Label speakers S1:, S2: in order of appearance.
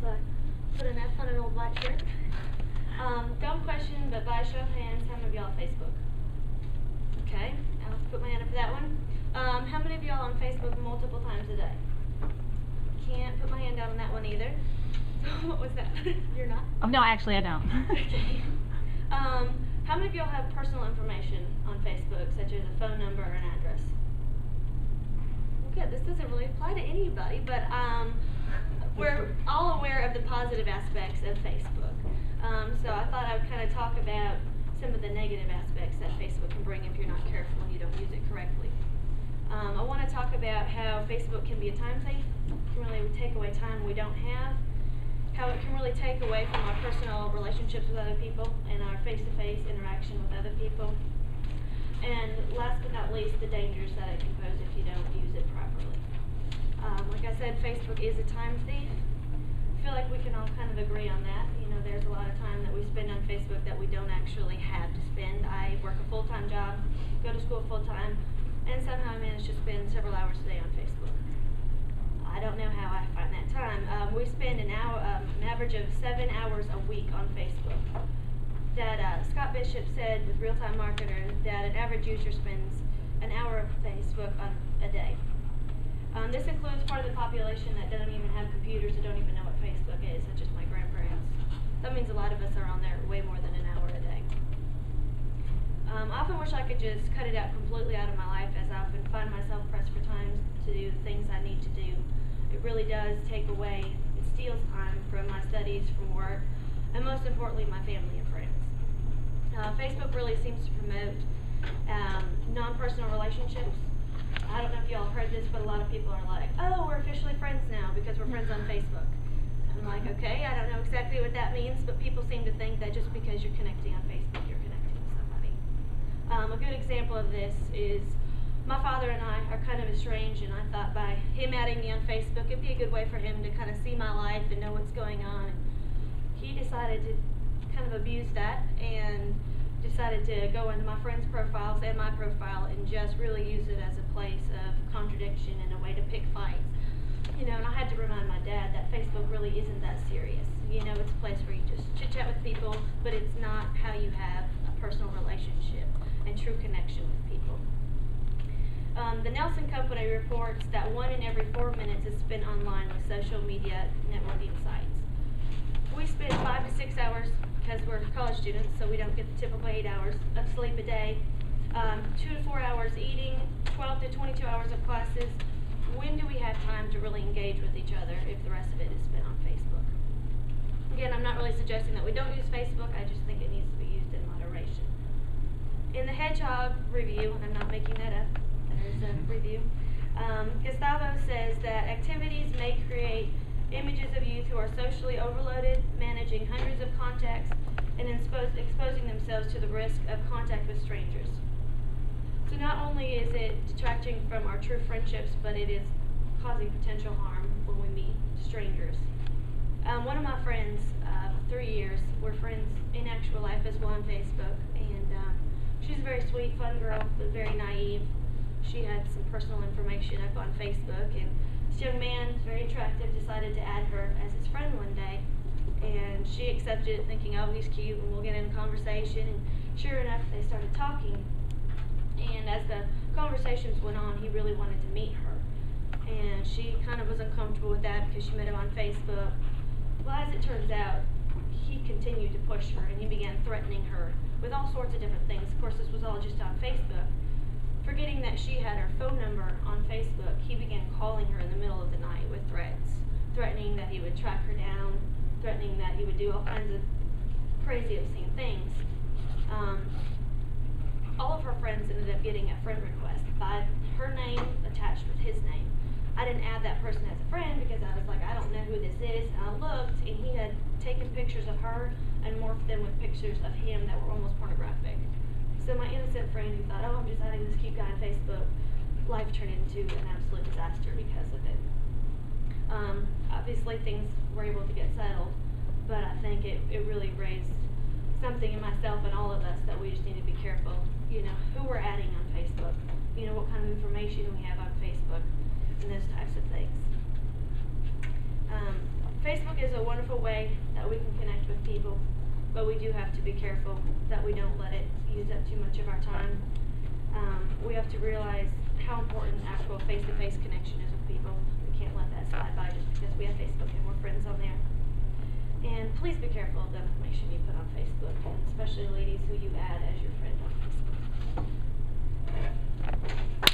S1: so I put an F on an old white shirt. Dumb question, but by a show of hands, how many of y'all on Facebook? Okay, I'll have to put my hand up for that one. How many of y'all on Facebook multiple times a day? Can't put my hand down on that one either. What was that? You're not?
S2: Oh, no, actually I don't.
S1: Okay. How many of y'all have personal information on Facebook, such as a phone number or an address? Okay, this doesn't really apply to anybody, but we're all aware of the positive aspects of Facebook. So I thought I would kind of talk about some of the negative aspects that Facebook can bring if you're not careful and you don't use it correctly. I want to talk about how Facebook can be a time thief. It can really take away time we don't have. How it can really take away from our personal relationships with other people and our face-to-face interaction with other people. And last but not least, the dangers that it can pose if you don't use it properly. Like I said, Facebook is a time thief. I feel like we can all kind of agree on that. You know, there's a lot of time that we spend on Facebook that we don't actually have to spend. I work a full-time job, go to school full-time, and somehow I manage to spend several hours a day on Facebook. I don't know how I find that time. We spend an average of 7 hours a week on Facebook. That Scott Bishop said with Real Time Marketer that an average user spends an hour of Facebook on a day. This includes part of the population that doesn't even have computers, that don't even know what Facebook is, such as my grandparents. That means a lot of us are on there way more than an hour a day. I often wish I could just cut it out completely out of my life, as I often find myself pressed for time to do the things I need to do. It really does take away, it steals time from my studies, from work, and most importantly, my family and friends. Facebook really seems to promote non-personal relationships. I don't know if y'all have heard this, but a lot of people are like, oh, we're officially friends now because we're friends on Facebook. I'm like, okay, I don't know exactly what that means, but people seem to think that just because you're connecting on Facebook, you're connecting with somebody. A good example of this is my father and I are kind of estranged, and I thought by him adding me on Facebook, it'd be a good way for him to kind of see my life and know what's going on. He decided to kind of abuse that and decided to go into my friends' profiles and my profile and just really use it as a place of contradiction and a way to pick fights. You know, and I had to remind my dad that Facebook really isn't that serious. You know, it's a place where you just chit-chat with people, but it's not how you have a personal relationship and true connection with people. The Nelson Company reports that 1 in every 4 minutes is spent online with social media networking sites. We spend 5 to 6 hours, because we're college students, so we don't get the typical 8 hours of sleep a day, 2 to 4 hours eating, 12 to 22 hours of classes. When do we have time to really engage with each other if the rest of it is spent on Facebook? Again, I'm not really suggesting that we don't use Facebook, I just think it needs to be used in moderation. In the Hedgehog review, and I'm not making that up, there's a review, Gustavo says that activities may create images of youth who are socially overloaded, managing hundreds of contacts, and exposing themselves to the risk of contact with strangers. So not only is it detracting from our true friendships, but it is causing potential harm when we meet strangers. One of my friends, 3 years, we're friends in actual life as well on Facebook, and she's a very sweet, fun girl, but very naive. She had some personal information up on Facebook, and this young man, very attractive, decided to add her as his friend one day, and she accepted it thinking, oh, he's cute and we'll get in a conversation, and sure enough, they started talking, and as the conversations went on, he really wanted to meet her, and she kind of was uncomfortable with that because she met him on Facebook. Well, as it turns out, he continued to push her, and he began threatening her with all sorts of different things. Of course, this was all just on Facebook. Forgetting that she had her phone number on Facebook, he began calling her in the middle of the night with threats, threatening that he would track her down, threatening that he would do all kinds of crazy, obscene things. All of her friends ended up getting a friend request by her name attached with his name. I didn't add that person as a friend because I was like, I don't know who this is, and I looked, and he had taken pictures of her and morphed them with pictures of him that were almost pornographic. So my innocent friend who thought, oh, I'm just adding this cute guy on Facebook, life turned into an absolute disaster because of it. Obviously things were able to get settled, but I think it really raised something in myself and all of us that we just need to be careful, you know, who we're adding on Facebook, you know, what kind of information we have on Facebook, and those types of things. Facebook Facebook is a wonderful way that we can connect with people, but we do have to be careful that we don't let it use up too much of our time. We have to realize how important actual face-to-face connection is with people. We can't let that slide by just because we have Facebook and we're friends on there. And please be careful of the information you put on Facebook, and especially ladies who you add as your friend on Facebook.